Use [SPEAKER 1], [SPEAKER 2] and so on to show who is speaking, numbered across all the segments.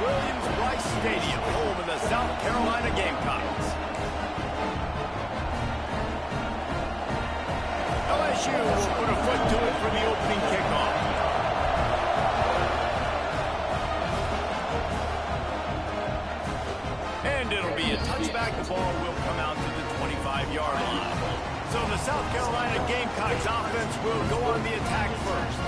[SPEAKER 1] Williams-Brice Stadium, home of the South Carolina Gamecocks. LSU will put a foot to it for the opening kickoff. And it'll be a touchback. The ball will come out to the 25-yard line. So the South Carolina Gamecocks offense will go on the attack first.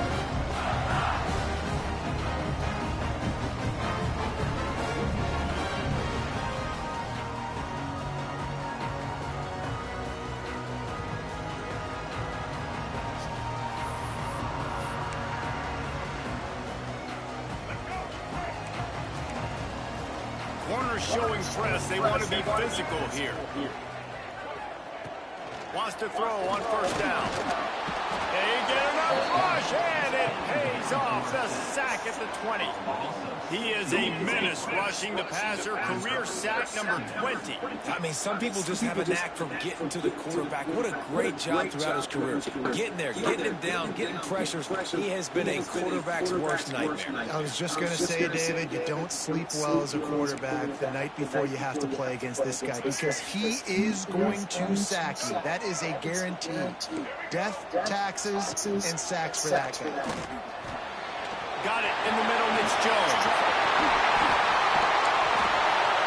[SPEAKER 1] Corners showing press. They want to be physical here. Wants to throw on first down. They get enough rush, and it pays off. The sack at the 20. He is a menace rushing the passer. Career sack number 20.
[SPEAKER 2] I mean, some people just have a knack for getting to the quarterback. What a great job throughout his career. Getting there, getting him down, getting pressures. He has been a quarterback's worst nightmare.
[SPEAKER 3] I was just going to say, David, you don't sleep well as a quarterback the night before you have to play against this guy because he is going to sack you. That is a guarantee. Death, taxes, and sacks for that guy.
[SPEAKER 1] Got it in the middle, Mitch Jones.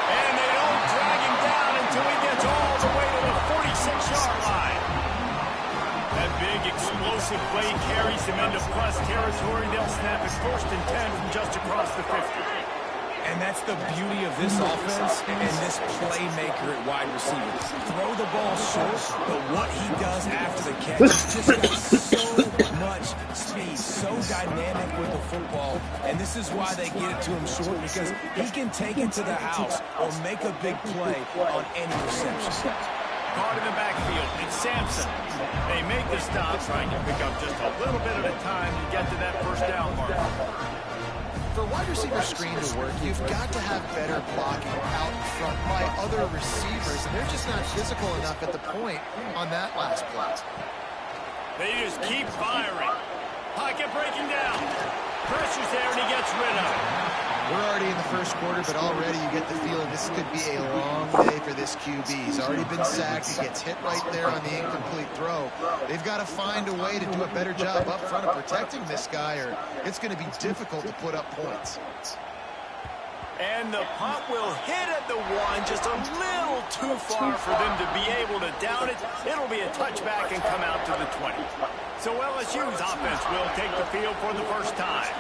[SPEAKER 1] And they don't drag him down until he gets all the way to the 46-yard line. That big explosive play carries him into plus territory. They'll snap it 1st and 10 from just across the 50.
[SPEAKER 2] And that's the beauty of this offense and this playmaker at wide receiver. Throw the ball short, but what he does after the catch, he's just got so much speed, so dynamic with the football. And this is why they get it to him short, because he can take it to the house or make a big play on any reception.
[SPEAKER 1] Caught in the backfield, it's Sampson. They make the stop, trying to pick up just a little bit at a time to get to that first down mark.
[SPEAKER 3] For a wide receiver screen to work, you've got to have better blocking out in front by other receivers, and they're just not physical enough at the point on that last play.
[SPEAKER 1] They just keep firing. Pocket breaking down. Pressure's there, and he gets rid of it.
[SPEAKER 3] We're already in the first quarter, but already you get the feeling this could be a long day for this QB. He's already been sacked. He gets hit right there on the incomplete throw. They've got to find a way to do a better job up front of protecting this guy, or it's going to be difficult to put up points.
[SPEAKER 1] And the punt will hit at the 1, just a little too far for them to be able to down it. It'll be a touchback and come out to the 20. So LSU's offense will take the field for the first time.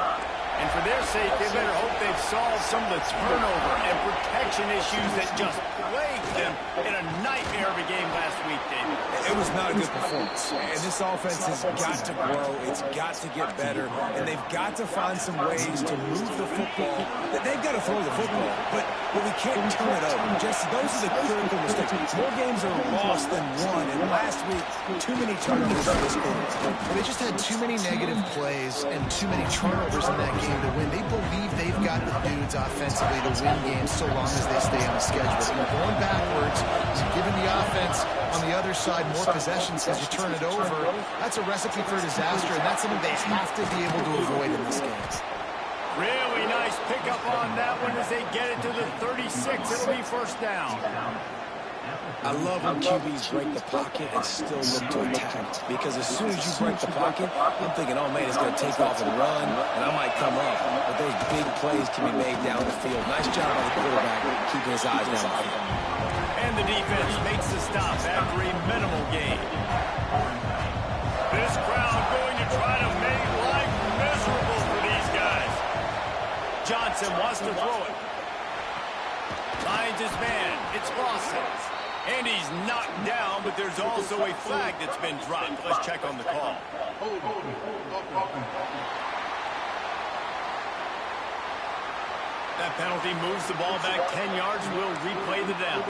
[SPEAKER 1] And for their sake, they better hope they've solved some of the turnover and protection issues that just plagued them in a nightmare of a game last week, David.
[SPEAKER 2] It was not a good performance. And this offense has got to grow. It's got to get better. And they've got to find some ways to move the football. They've got to throw the football, but we can't turn it over. Just those are the critical mistakes. More games are lost than won. And last week, too many turnovers in this quarter.
[SPEAKER 3] They just had too many negative plays and too many turnovers in that game to win. They believe they've got the dudes offensively to win games so long as they stay on the schedule. But you're going backwards, you're giving the offense on the other side more possessions as you turn it over. That's a recipe for disaster, and that's something they have to be able to avoid in this game.
[SPEAKER 1] Really nice pickup on that one as they get it to the 36. It'll be first down.
[SPEAKER 2] I love when QBs break the pocket and still look to attack. Because as soon as you break the pocket, I'm thinking, oh, man, it's going to take off and run, and I might come up. But those big plays can be made down the field. Nice job by the quarterback keeping his eyes down the field.
[SPEAKER 1] And the defense makes the stop after a minimal gain. This crowd going to try to make life miserable for these guys. Johnson wants to throw it. Finds his man. It's Lawson. And he's knocked down, but there's also a flag that's been dropped. Let's check on the call. That penalty moves the ball back 10 yards. We'll replay the down.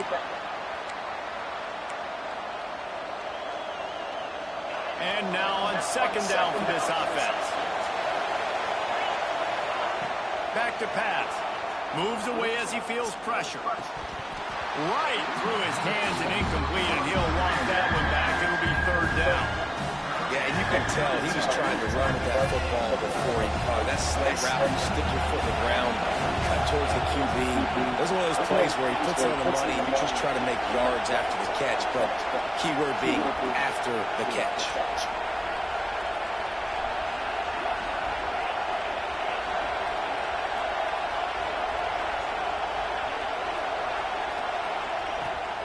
[SPEAKER 1] And now on second down for this offense. Back to pass. Moves away as he feels pressure. Right through his hands and incomplete, and he'll walk that one back. It'll be third down.
[SPEAKER 2] Yeah, and you can tell he was trying to run with that football before he caught it. That slant route, you stick your foot in the ground, cut towards the QB. Those are one of those plays where he puts it on the money. You just try to make yards after the catch, but keyword being after the catch.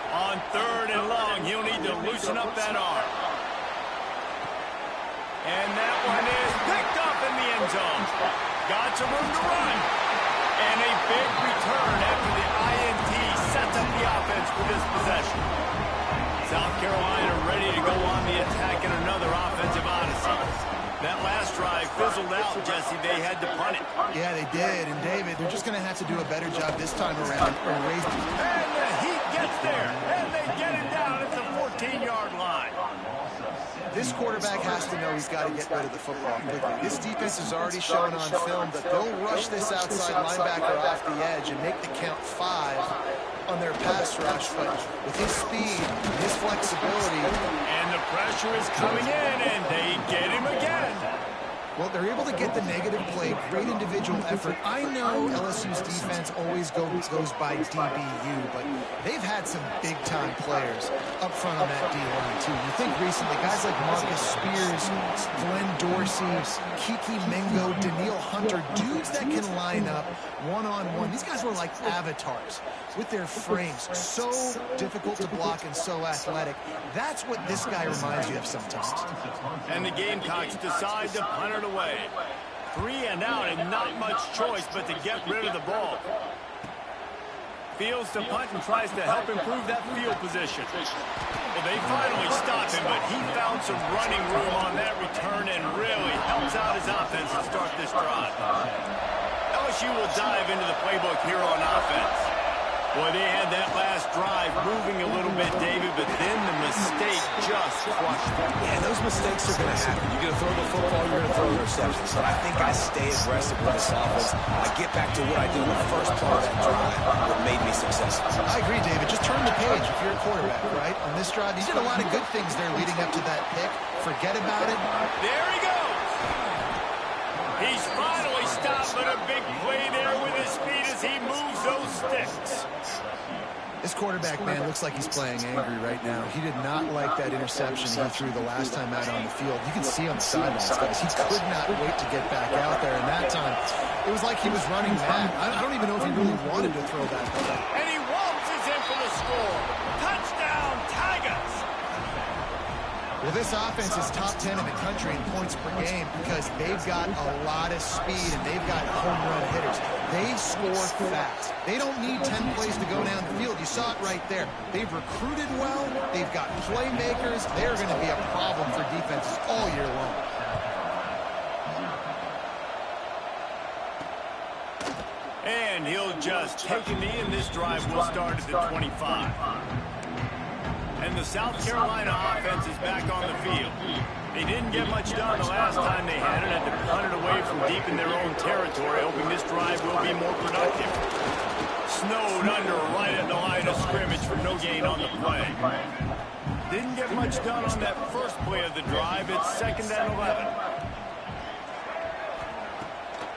[SPEAKER 1] On 3rd and long, he'll need to loosen up that arm. And that one is picked up in the end zone. Got some room to run. And a big return after the INT sets up the offense for this possession. South Carolina ready to go on the attack in another offensive odyssey. That last drive fizzled out, Jesse. They had to punt it.
[SPEAKER 3] Yeah, they did. And, David, they're just going to have to do a better job this time around.
[SPEAKER 1] And the Heat gets there. And they get it down at the 14-yard line.
[SPEAKER 3] This quarterback has to know he's got to get rid of the football quickly. This defense is already showing on film that they'll rush this outside linebacker off the edge and make the count 5 on their pass rush. But with his speed, his flexibility.
[SPEAKER 1] And the pressure is coming in, and they get him again.
[SPEAKER 3] Well, they're able to get the negative play, great individual effort. I know LSU's defense always goes by DBU, but they've had some big-time players up front on that D-line, too. You think recently, guys like Marcus Spears, Glenn Dorsey, Kiki Mingo, Daniil Hunter, dudes that can line up one-on-one. These guys were like avatars with their frames. So difficult to block and so athletic. That's what this guy reminds you of sometimes.
[SPEAKER 1] And the Gamecocks decide to punt it away. 3 and out and not much choice but to get rid of the ball. Fields to punt and tries to help improve that field position. Well, they finally stop him, but he found some running room on that return and really helps out his offense to start this drive. LSU will dive into the playbook here on offense. Boy, they had that last drive moving a little bit, David, but then the mistake just crushed them.
[SPEAKER 2] Yeah, those mistakes are going to happen. You're going to throw the football, you're going to throw interceptions. So I think I stay aggressive with this offense. I get back to what I did in the first part of that drive that made me successful.
[SPEAKER 3] I agree, David. Just turn the page if you're a quarterback, right? On this drive, you did a lot of good things there leading up to that pick. Forget about it.
[SPEAKER 1] There he goes. He's finally stopped, but a big play there with his speed as he moves those sticks.
[SPEAKER 3] This quarterback, man, looks like he's playing angry right now. He did not like that interception he threw the last time out on the field. You can see on the sidelines, guys, he could not wait to get back out there. And that time, it was like he was running mad. I don't even know if he really wanted to throw that ball.
[SPEAKER 1] And he waltzes in for the score. Touchdown, Tigers.
[SPEAKER 3] Well, this offense is top 10 in the country in points per game because they've got a lot of speed and they've got home run hitters. They score fast. They don't need 10 plays to go down the field. You saw it right there. They've recruited well. They've got playmakers. They're going to be a problem for defenses all year long.
[SPEAKER 1] And he'll just take a knee, and this drive will start at the 25. And the South Carolina offense is back on the field. They didn't get much done the last time they had it. Had to punt it away from deep in their own territory, hoping this drive will be more productive. Snowed under right at the line of scrimmage for no gain on the play. Didn't get much done on that first play of the drive. It's 2nd and 11.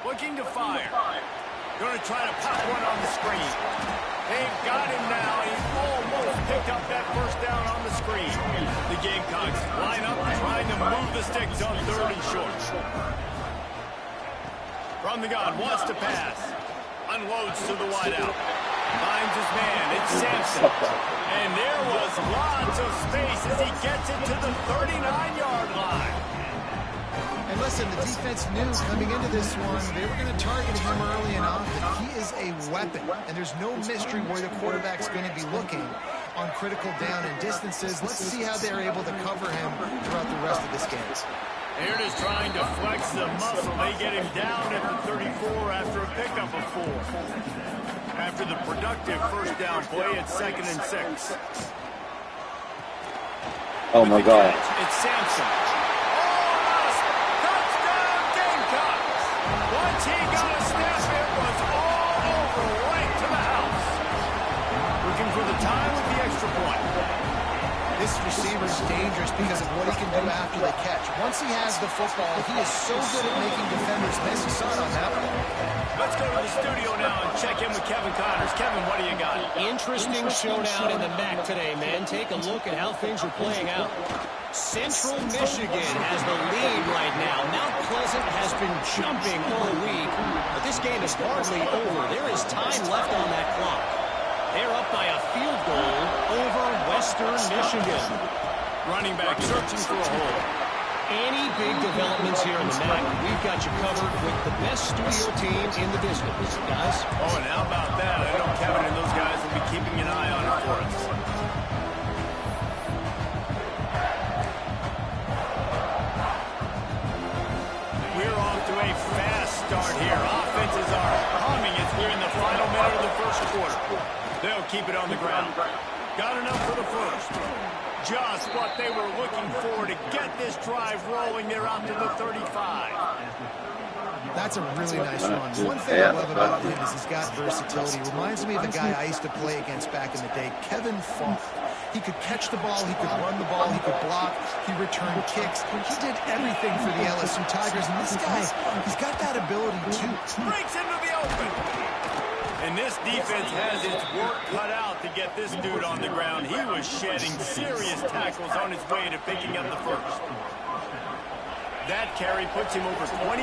[SPEAKER 1] Looking to fire. Going to try to pop one on the screen. They've got him now. He almost picked up that first down on the screen. The Gamecocks line up trying to move the sticks on 3rd and short. From the gun, wants to pass. Unloads to the wideout. Finds his man. It's Sampson. And there was lots of space as he gets it to the 39-yard line.
[SPEAKER 3] And listen, the defense knew coming into this one, they were going to target him early and often. He is a weapon, and there's no mystery where the quarterback's going to be looking on critical down and distances. Let's see how they're able to cover him throughout the rest of this game.
[SPEAKER 1] Here it is trying to flex the muscle. They get him down at the 34 after a pickup of 4. After the productive first down play, it's 2nd and 6.
[SPEAKER 4] Oh, my God.
[SPEAKER 1] It's Sampson. Once he got a snap, it was all over, right to the house. Looking for the time with the extra point.
[SPEAKER 3] This receiver is dangerous because of what he can do after the catch. Once he has the football, he is so good at making defenders miss. You saw it on that one.
[SPEAKER 1] Let's go to the studio now and check in with Kevin Connors. Kevin, what do you got?
[SPEAKER 4] Interesting showdown in the MAC today, man. Take a look at how things are playing out. Central Michigan has the lead right now. Mount Pleasant has been jumping all week, but this game is hardly over. There is time left on that clock. They're up by a field goal over Western Michigan.
[SPEAKER 1] Running back searching for a hole.
[SPEAKER 4] Any big developments here in the MAC, we've got you covered with the best studio team in the business, guys.
[SPEAKER 1] Oh, and how about that? I know Kevin and those guys will be keeping an eye on it for us. We're off to a fast start here. Offenses are humming as we're in the final minute of the first quarter. They'll keep it on the ground. Got enough for the first. Just what they were looking for to get this drive rolling. They're out to the 35.
[SPEAKER 3] That's a really nice run. One thing I love about him is he's got versatility. Reminds me of a guy I used to play against back in the day, Kevin Falk. He could catch the ball, he could run the ball, he could block, he returned kicks. He did everything for the LSU Tigers, and this guy, he's got that ability too.
[SPEAKER 1] Breaks into the open. And this defense has its work cut out to get this dude on the ground. He was shedding serious tackles on his way to picking up the first. That carry puts him over 2,500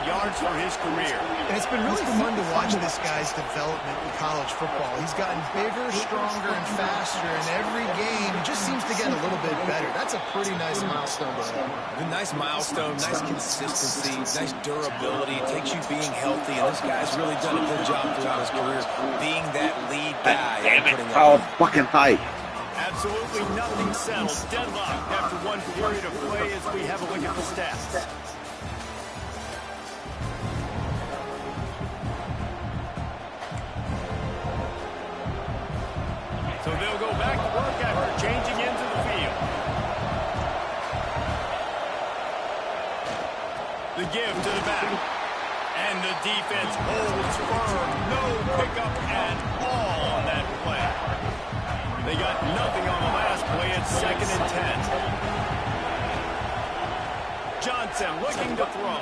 [SPEAKER 1] yards for his career.
[SPEAKER 3] And it's been really fun to watch this guy's development in college football. He's gotten bigger, stronger, and faster, and every game he just seems to get a little bit better. That's a pretty nice milestone.
[SPEAKER 2] A nice milestone, nice consistency, nice durability. It takes you being healthy, and this guy's really done a good job throughout his career being that lead guy.
[SPEAKER 5] Damn it, how fucking high.
[SPEAKER 1] Absolutely nothing settled. Deadlocked after one period of play as we have a look at the stats. So they'll go back to work after changing into the field. The give to the back. And the defense holds firm. No pickup at all on that play. They got nothing on the last play. It's 2nd and 10. Johnson looking to throw.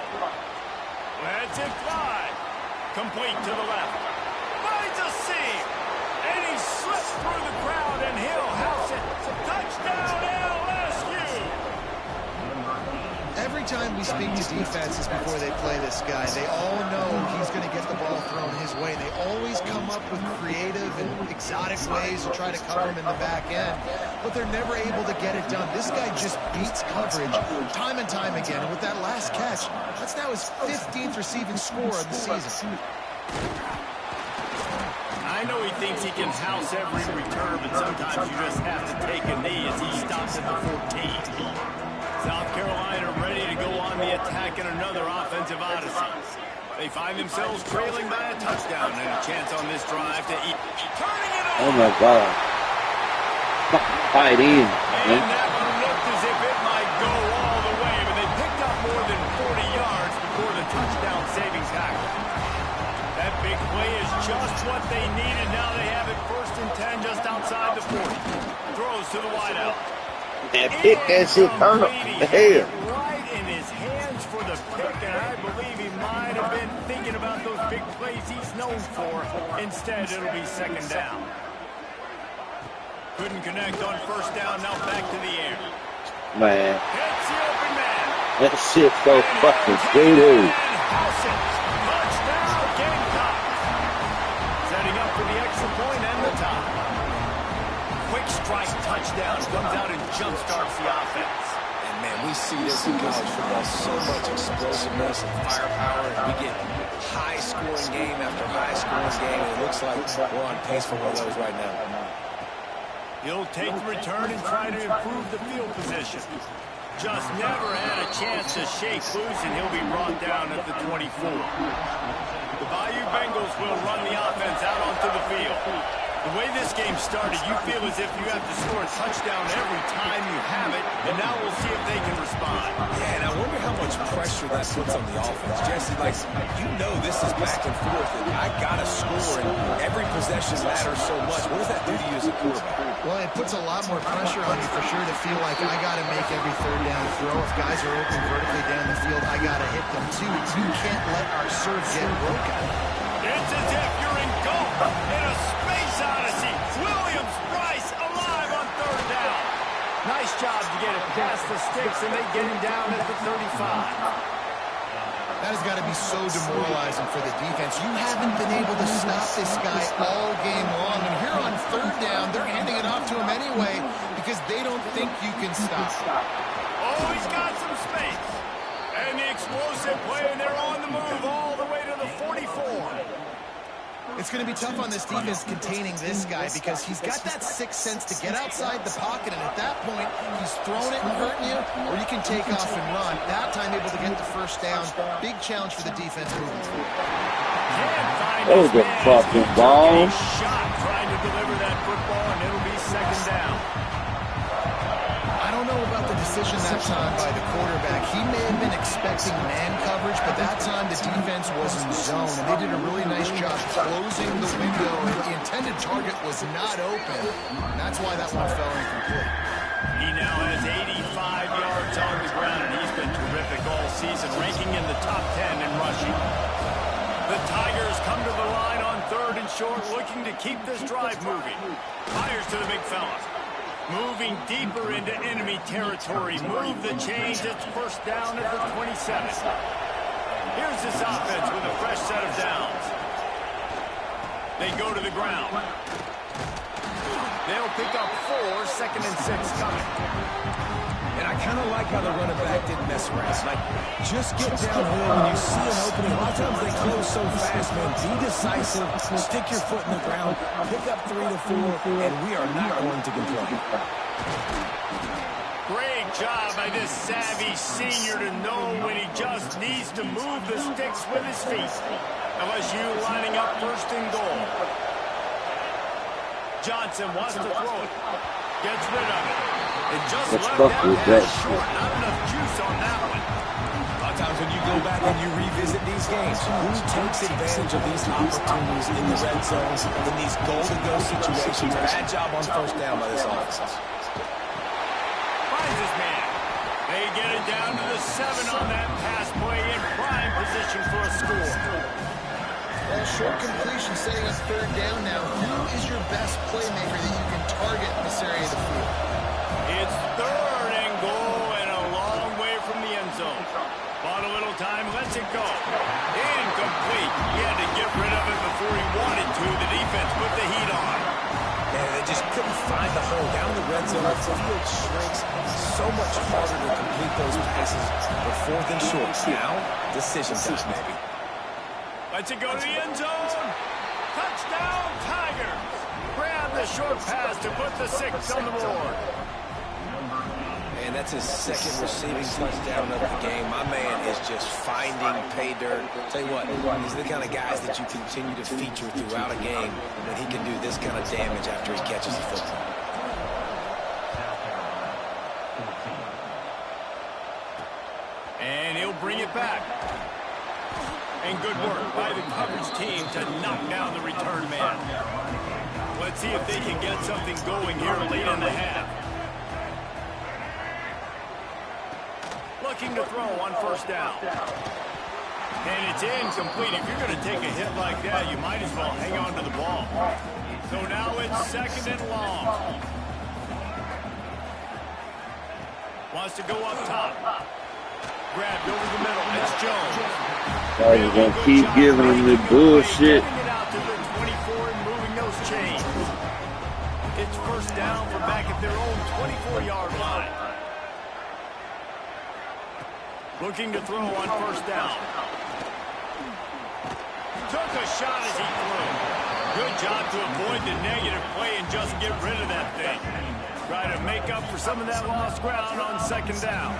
[SPEAKER 1] Lets it fly. Complete to the left. Finds a seam. And he slips through the crowd, and he'll house it. Touchdown, LSU!
[SPEAKER 3] Every time we speak to defenses before they play this guy, they all know he's going to get the ball thrown his way. They always come up with creative and exotic ways to try to cover him in the back end, but they're never able to get it done. This guy just beats coverage time and time again. And with that last catch, that's now his 15th receiving score of the season.
[SPEAKER 1] I know he thinks he can house every return, but sometimes you just have to take a knee as he stops at the 14. South Carolina ready to go on the attack in another offensive odyssey. They find themselves trailing by a touchdown and a chance on this drive to eat. Turning it over.
[SPEAKER 5] Oh my God. Tight end.
[SPEAKER 1] And that one looked as if it might go all the way, but they picked up more than 40 yards before the touchdown-saving tackle. That big play is just what they needed. Now they have it 1st and 10 just outside the 40. Throws to the wideout.
[SPEAKER 5] That pick that shit turn up the head.
[SPEAKER 1] Right in his hands for the pick, and I believe he might have been thinking about those big plays he's known for. Instead, it'll be 2nd down. Couldn't connect on 1st down, now back to the air.
[SPEAKER 5] Man,
[SPEAKER 1] Hits the open man.
[SPEAKER 5] that shit's so fucking doo-doo.
[SPEAKER 1] Touchdown, Gamecocks. Setting up for the extra point and the tie. Quick strike touchdown comes out and jumpstarts the offense.
[SPEAKER 2] And man, we see this in college football, so much explosiveness and firepower, and we get high-scoring game after high-scoring game, and it looks like we're on pace for one of those right now.
[SPEAKER 1] He'll take the return and try to improve the field position. Just never had a chance to shake loose, and he'll be brought down at the 24. The Bayou Bengals will run the offense out onto the field. The way this game started, you feel as if you have to score a touchdown every time you have it, and now we'll see if they can respond.
[SPEAKER 2] Yeah, and I wonder how much pressure that puts on the offense. Jesse, like, you know this is back and forth, and I got to score, and every possession matters so much. What does that do to you as a quarterback?
[SPEAKER 3] Well, it puts a lot more pressure on you for sure to feel like I got to make every 3rd down throw. If guys are open vertically down the field, I got to hit them too. You can't let our serve get broken.
[SPEAKER 1] It's as if you're engulfed in a space odyssey. Williams-Brice alive on third down. Nice job to get it past the sticks, and they get him down at the 35.
[SPEAKER 3] That has got to be so demoralizing for the defense. You haven't been able to stop this guy all game long. And here on third down, they're handing it off to him anyway because they don't think you can stop.
[SPEAKER 1] Oh, he's got some space. And the explosive play, and they're on the move all the way to the 44.
[SPEAKER 3] It's going to be tough on this defense containing this guy because he's got that sixth sense to get outside the pocket, and at that point, he's throwing it and hurting you, or you can take off and run. That time able to get the first down. Big challenge for the defense moving forward.
[SPEAKER 5] That was a fucking ball.
[SPEAKER 1] Shot trying to deliver that football, and it'll be second down.
[SPEAKER 3] I don't know about the decision that time by the quarterback. He may have been expecting man coverage, but that time the defense was in zone, and they did a really nice job closing the window, and the intended target was not open. And that's why that one fell incomplete.
[SPEAKER 1] He now has 85 yards on the ground, and he's been terrific all season, ranking in the top 10 in rushing. The Tigers come to the line on third and short, looking to keep this drive moving. Fires to the big fella. Moving deeper into enemy territory. Move the chains. It's first down at the 27. Here's this offense with a fresh set of downs. They go to the ground. They'll pick up 4, second and 6 coming.
[SPEAKER 2] And I kind of like how the running back didn't mess around. Like, just get downhill when you see an opening. A lot of times they close so fast, man. Be decisive, stick your foot in the ground, pick up 3 to 4, and we are not going to complain.
[SPEAKER 1] Great job by this savvy senior to know when he just needs to move the sticks with his feet. LSU lining up first and goal. Johnson wants to throw it. Gets rid of it. It just left that short. Not enough juice on that one.
[SPEAKER 2] A lot of times when you go back and you revisit these games, who takes advantage of these opportunities in the red zone, in these goal-to-go situations? Bad job on first down by this offense.
[SPEAKER 1] Finds his man. They get it down to the 7 on that pass play in prime position for a score.
[SPEAKER 3] Well, short completion setting up third down now. Who is your best playmaker that you can target in this area of the field?
[SPEAKER 1] It's third and goal and a long way from the end zone. Bought a little time, lets it go. Incomplete. He had to get rid of it before he wanted to. The defense put the heat on.
[SPEAKER 2] And they just couldn't find the hole. Down in the red zone, the field shrinks. So much harder to complete those passes. But fourth and short. Now, decision time, maybe.
[SPEAKER 1] Lets it go to the end zone. Touchdown, Tigers. Grab the short pass to put the 6 on the board.
[SPEAKER 2] And that's his second receiving touchdown of the game. My man is just finding pay dirt. Tell you what, these are the kind of guys that you continue to feature throughout a game when he can do this kind of damage after he catches the football.
[SPEAKER 1] And he'll bring it back. And good work by the coverage team to knock down the return man. Let's see if they can get something going here late in the half. Looking to throw on first down. And it's incomplete. If you're going to take a hit like that, you might as well hang on to the ball. So now it's second and long. Wants to go up top. Grabbed over the middle. It's Jones.
[SPEAKER 5] I was going to keep giving him the bullshit.
[SPEAKER 1] Getting it out to the 24 and moving those chains. It's first down from back at their own 24-yard line. Looking to throw on first down. Took a shot as he threw. Good job to avoid the negative play and just get rid of that thing. Try to make up for some of that lost ground on second down.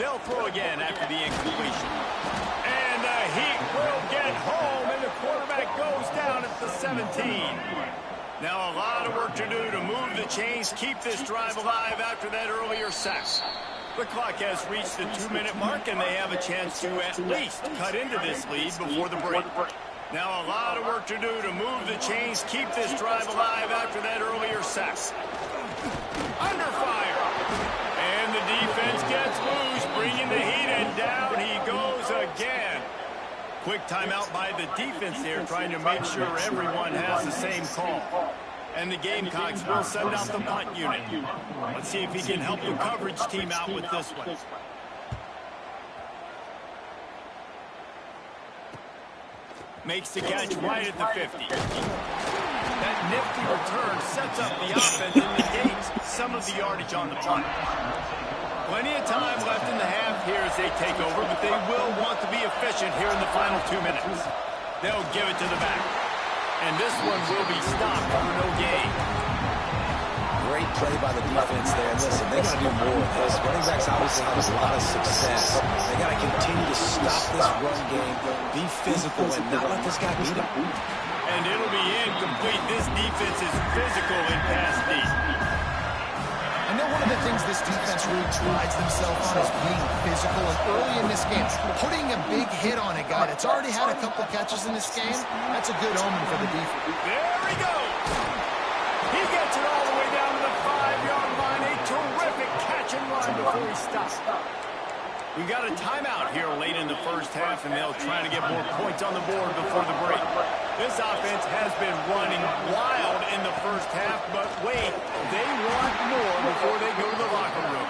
[SPEAKER 1] They'll throw again after the incompletion. And the Heat will get home, and the quarterback goes down at the 17. Now a lot of work to do to move the chains, keep this drive alive after that earlier sack. The clock has reached the 2-minute mark, and they have a chance to at least cut into this lead before the break. Now a lot of work to do to move the chains, keep this drive alive after that earlier sack. Under fire. And the defense gets loose, bringing the Heat, and down he goes again. Quick timeout by the defense there, trying to make sure everyone has the same call. And the Gamecocks will send out the punt unit. Let's see if he can help the coverage team out with this one. Makes the catch right at the 50. That nifty return sets up the offense and negates some of the yardage on the punt. Plenty of time left in the half here as they take over, but they will want to be efficient here in the final 2 minutes. They'll give it to the back. And this one will be stopped for no gain.
[SPEAKER 2] Great play by the defense there. And listen, they got to do more of this. Running backs obviously have a lot of success. They got to continue to stop this run game, be physical, and not let this guy beat him.
[SPEAKER 1] And it'll be incomplete. This defense is physical in pass deep.
[SPEAKER 3] I know one of the things this defense really prides themselves on is being physical, and early in this game, putting a big hit on a guy that's already had a couple catches in this game, that's a good omen for the defense.
[SPEAKER 1] There he goes. He gets it all the way down to the 5-yard line. A terrific catch and run before he stops. We got a timeout here late in the first half, and they'll try to get more points on the board before the break. This offense has been running wild in the first half, but wait, they want more before they go to the locker room.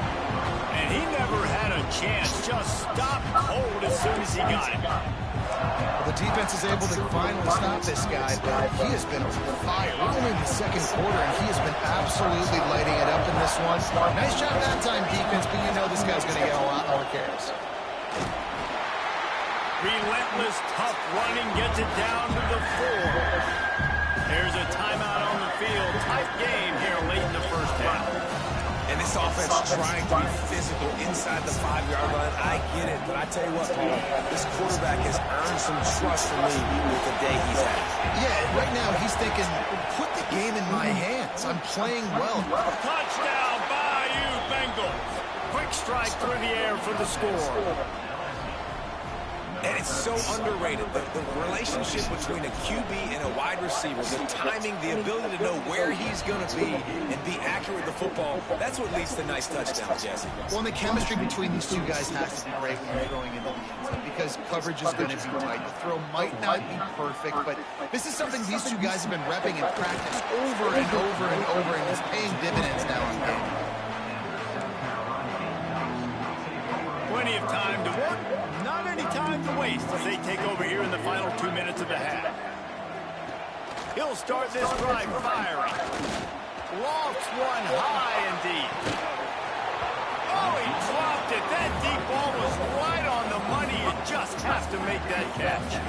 [SPEAKER 1] And he never had a chance, just stopped cold as soon as he got it.
[SPEAKER 3] Well, the defense is able to finally stop this guy, but he has been on fire. We're only in the second quarter, and he has been absolutely lighting it up in this one. Nice job that time, defense, but you know this guy's going to get a lot more carries.
[SPEAKER 1] Relentless, tough running gets it down to the 4. There's a timeout on the field. Tight game here late in the first half.
[SPEAKER 2] And this offense trying to be physical inside the 5-yard line. I get it, but I tell you what, Paul, this quarterback has earned some trust from me with the day he's had.
[SPEAKER 3] Yeah, right now he's thinking, put the game in my hands. I'm playing well.
[SPEAKER 1] Touchdown, Bayou Bengals. Quick strike through the air for the score.
[SPEAKER 2] And it's so underrated. The relationship between a QB and a wide receiver, the timing, the ability to know where he's going to be and be accurate with the football, that's what leads to nice touchdowns, Jesse.
[SPEAKER 3] Well, and the chemistry between these two guys has to be great when you're throwing into the end zone because coverage is going to be tight. The throw might not be perfect, but this is something these two guys have been repping in practice over and over and over, and it's paying dividends now in game.
[SPEAKER 1] Plenty of time to work. Not any time to waste as they take over here in the final 2 minutes of the half. He'll start this drive firing. Lofts one high and deep. Oh, he dropped it. That deep ball was right on the money. You just have to make that catch.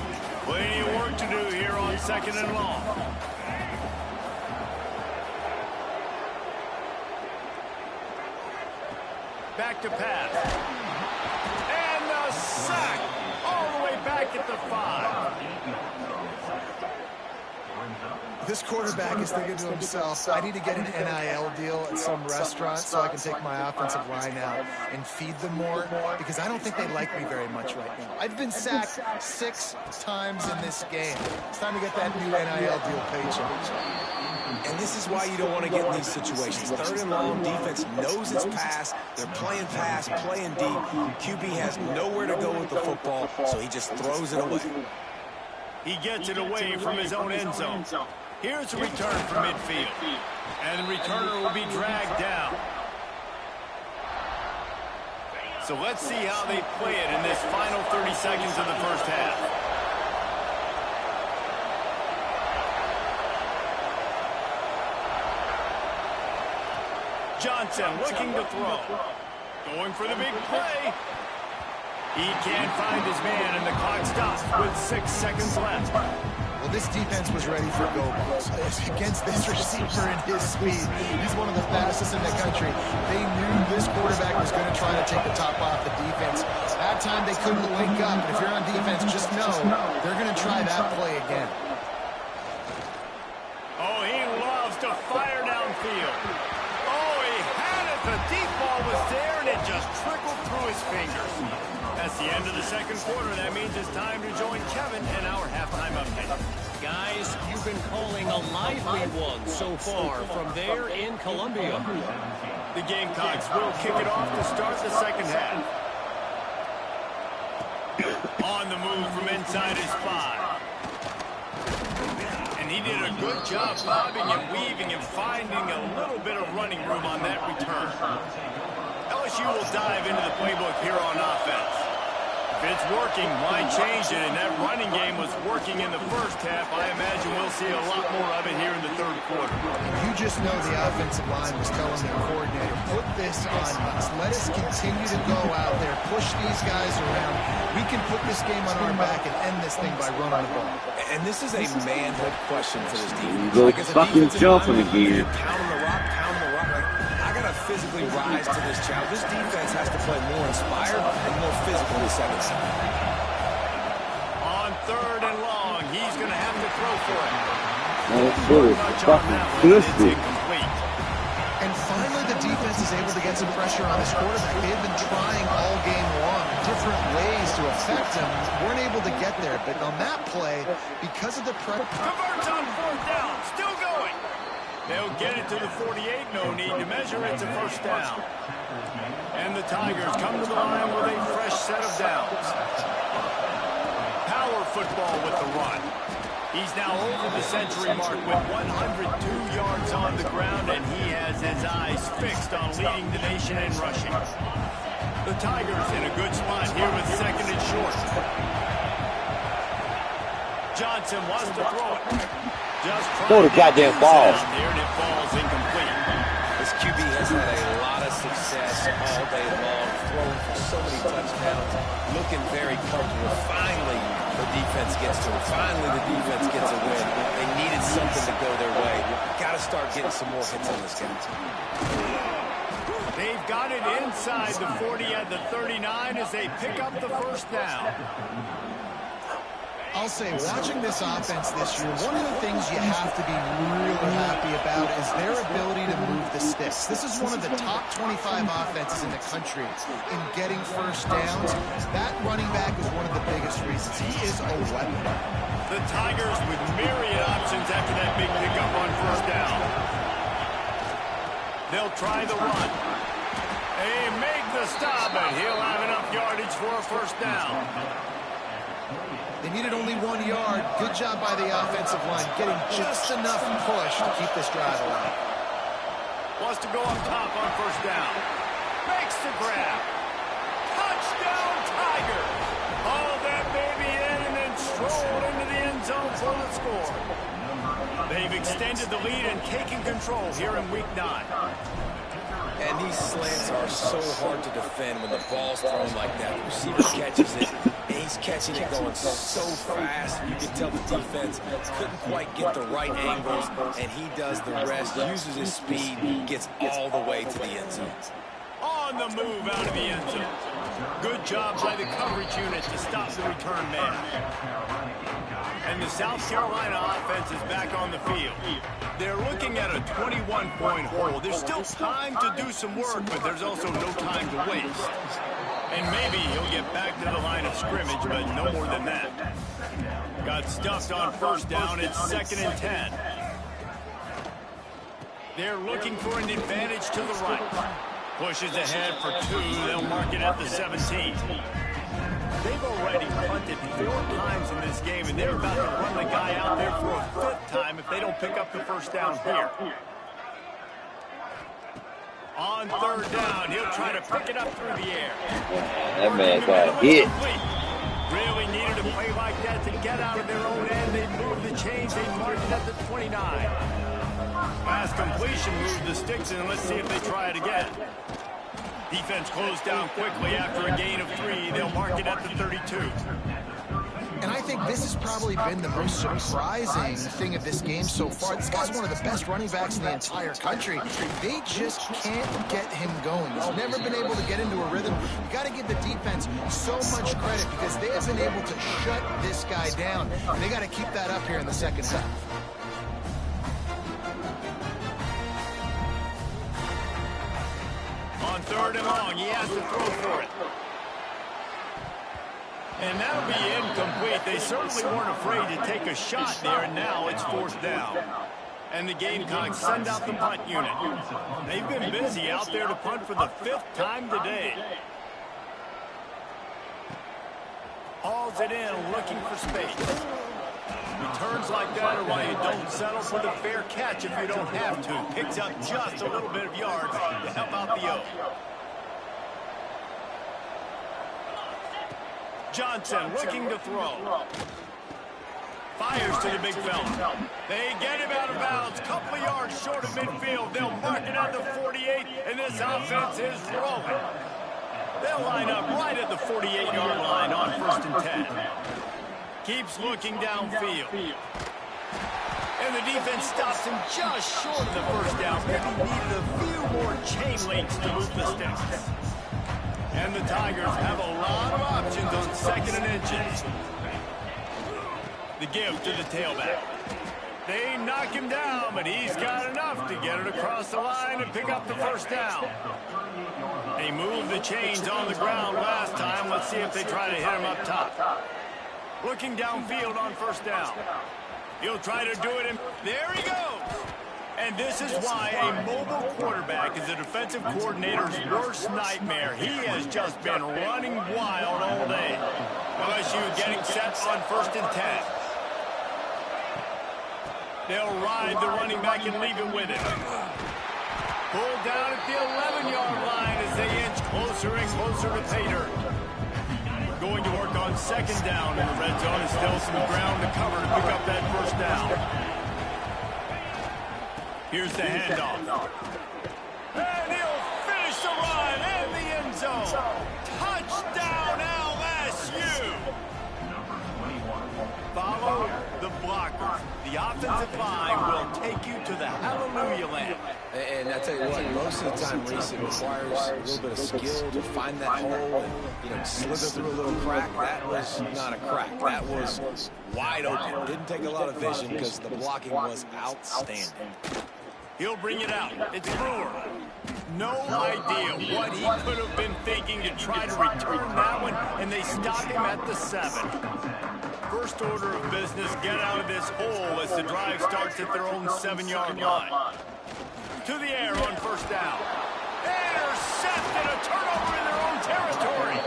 [SPEAKER 1] Plenty of work to do here on 2nd and long. Back to pass. Sack all the way back at the 5.
[SPEAKER 3] This quarterback is thinking to himself, I need to get an NIL deal at some restaurant so I can take my offensive line out and feed them more because I don't think they like me very much right now. I've been sacked 6 times in this game. It's time to get that new NIL deal paycheck.
[SPEAKER 2] And this is why you don't want to get in these situations. 3rd and long, defense knows it's pass. They're playing pass, playing deep. QB has nowhere to go with the football, so he just throws it away.
[SPEAKER 1] He gets it away from his own end zone. Here's a return from midfield. And the returner will be dragged down. So let's see how they play it in this final 30 seconds of the first half. Johnson looking to throw. Going for the big play. He can't find his man, and the clock stops with 6 seconds left.
[SPEAKER 3] Well, this defense was ready for go balls. Against this receiver and his speed, he's one of the fastest in the country. They knew this quarterback was going to try to take the top off the defense. That time they couldn't link up, but if you're on defense, just know they're going to try that play again.
[SPEAKER 1] Oh, he loves to fire downfield. Oh, he had it. The deep ball was there, and it just trickled through his fingers. That's the end of the second quarter. That means it's time to join Kevin in our halftime update.
[SPEAKER 4] Guys, you've been calling a lively one so far from there in Columbia.
[SPEAKER 1] The Gamecocks will kick it off to start the second half. On the move move from inside his 5. And he did a good job bobbing and weaving and finding a little bit of running room on that return. LSU will dive into the playbook here on offense. If it's working, why change it? And that running game was working in the first half. I imagine we'll see a lot more of it here in the third quarter.
[SPEAKER 3] You just know the offensive line was telling their coordinator, put this on us. Let us continue to go out there, push these guys around. We can put this game on our back and end this thing by running the ball.
[SPEAKER 2] And this is a manhood question for this defense.
[SPEAKER 5] Go fucking jumping again.
[SPEAKER 2] Pounding the rock, pounding the rock. I got to physically rise to this challenge. This defense has to play more inspired and more physical in the second half.
[SPEAKER 1] On 3rd and long, he's going to have to throw for it.
[SPEAKER 5] That foot is fucking twisted.
[SPEAKER 3] And finally, the defense is able to get some pressure on this quarterback. They have been trying all game long, different ways to affect him. Weren't able to get there, but on that play, because of the pressure...
[SPEAKER 1] Converts on 4th down, still going. They'll get it to the 48, no need to measure it to 1st down. And the Tigers come to the line with a fresh set of downs. Power football with the run. He's now over the century mark with 102 yards on the ground, and he has his eyes fixed on leading the nation in rushing. The Tigers in a good spot here with 2nd and short. Johnson wants to throw it. Just
[SPEAKER 5] throw the goddamn ball.
[SPEAKER 1] There, and it falls incomplete.
[SPEAKER 2] This QB has had a lot of success all day long, throwing for so many touchdowns, looking very comfortable. Finally, the defense gets to it. Finally, the defense gets a win. They needed something to go their way. Got to start getting some more hits on this guy.
[SPEAKER 1] They've got it inside the 40 at the 39 as they pick up the 1st down.
[SPEAKER 3] I'll say, watching this offense this year, one of the things you have to be really happy about is their ability to move the sticks. This is one of the top 25 offenses in the country in getting 1st downs. That running back is one of the biggest reasons. He is a weapon.
[SPEAKER 1] The Tigers with myriad options after that big pickup on 1st down. They'll try the run. They make the stop, and he'll have enough yardage for a 1st down.
[SPEAKER 3] They needed only 1 yard. Good job by the offensive line, getting just enough push to keep this drive alive.
[SPEAKER 1] Wants to go up top on 1st down. Makes the grab. Touchdown, Tigers. Haul that baby in and then stroll into the end zone for the score. They've extended the lead and taken control here in Week 9.
[SPEAKER 2] And these slants are so hard to defend when the ball's thrown like that. The receiver catches it, and he's catching it going so fast. You can tell the defense couldn't quite get the right angles, and he does the rest, uses his speed, gets all the way to the end zone.
[SPEAKER 1] On the move out of the end zone. Good job by the coverage unit to stop the return man. And the South Carolina offense is back on the field. They're looking at a 21-point hole. There's still time to do some work, but there's also no time to waste. And maybe he'll get back to the line of scrimmage, but no more than that. Got stuffed on 1st down. It's 2nd and 10. They're looking for an advantage to the right. Pushes ahead for 2. They'll mark it at the 17. They've already punted 4 times in this game, and they're about to run the guy out there for a 5th time if they don't pick up the 1st down here. On 3rd down, he'll try to pick it up through the air.
[SPEAKER 5] That man got hit.
[SPEAKER 1] Really needed a play like that to get out of their own end. They moved the chains. They marked it at the 29. Pass completion, moved the sticks, and let's see if they try it again. Defense closed down quickly after a gain of 3. They'll mark it at the 32.
[SPEAKER 3] And I think this has probably been the most surprising thing of this game so far. This guy's one of the best running backs in the entire country. They just can't get him going. He's never been able to get into a rhythm. You got to give the defense so much credit because they have been able to shut this guy down. And they got to keep that up here in the second half.
[SPEAKER 1] On 3rd and long, he has to throw for it. And that'll be incomplete. They certainly weren't afraid to take a shot there, and now it's 4th down. And the Gamecocks send out the punt unit. They've been busy out there to punt for the 5th time today. Hauls throws it in, looking for space. Returns like that are why you don't settle for the fair catch if you don't have to. Picks up just a little bit of yards to help out the O. Johnson looking to throw. Fires to the big fella. They get him out of bounds. Couple of yards short of midfield. They'll mark it at the 48, and this offense is rolling. They'll line up right at the 48-yard line on 1st and 10. Keeps looking downfield. And the defense stops him just short of the first down. Maybe needed a few more chain links to move the sticks. And the Tigers have a lot of options on 2nd and inches. The give to the tailback. They knock him down, but he's got enough to get it across the line and pick up the first down. They moved the chains on the ground last time. Let's see if they try to hit him up top. Looking downfield on 1st down. He'll try to do it, and there he goes. And this is why a mobile quarterback is a defensive coordinator's worst nightmare. He has just been running wild all day. LSU getting set on 1st and 10. They'll ride the running back and leave it with him. Pulled down at the 11-yard line as they inch closer and closer to pay dirt. Going to work on 2nd down in the red zone and still some ground to cover to pick up that first down. Here's the handoff. And he'll finish the run in the end zone. Touchdown LSU! Follow the blockers. The offensive line will take you to the hallelujah land.
[SPEAKER 2] And I tell you what, most of the time, Reese, it requires a little bit of skill to find that hole and, slither through a little crack. That was not a crack. That was wide open. Didn't take a lot of vision because the blocking was outstanding.
[SPEAKER 1] He'll bring it out. It's Brewer. No idea what he could have been thinking to try to return that one, and they stop him at the 7. First order of business, get out of this hole as the drive starts at their own 7-yard line. To the air on 1st down. Intercepted, a turnover in their own territory.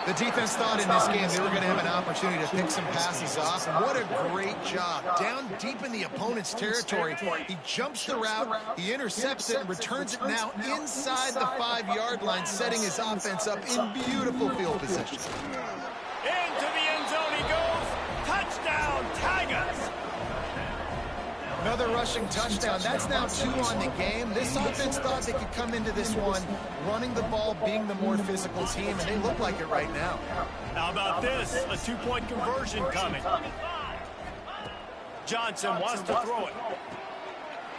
[SPEAKER 3] The defense thought in this game they were going to have an opportunity to pick some passes off, and what a great job. Down deep in the opponent's territory, he jumps the route, he intercepts it, returns it now inside the 5-yard line, setting his offense up in beautiful field position.
[SPEAKER 1] Into the end zone he goes. Touchdown, Tigers.
[SPEAKER 3] Another rushing touchdown. That's now 2 on the game. This offense thought they could come into this one running the ball, being the more physical team, and they look like it right now.
[SPEAKER 1] How about this? A 2-point conversion coming. Johnson wants to throw it.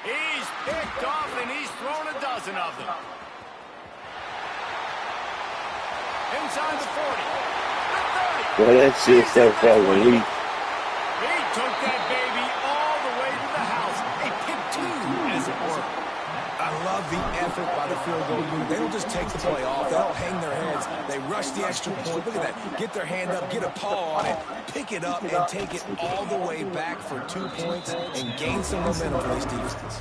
[SPEAKER 1] He's picked off, and he's thrown a dozen of them. Inside the 40. The 30.
[SPEAKER 5] Well, that's just so far relief.
[SPEAKER 1] He took that baby all the way to the house. A pick 2, as it were.
[SPEAKER 2] I love the effort by the field goal unit. They don't just take the play off. They don't hang their heads. They rush the extra point. Look at that. Get their hand up, get a paw on it, pick it up, and take it all the way back for 2 points and gain some momentum for this defense.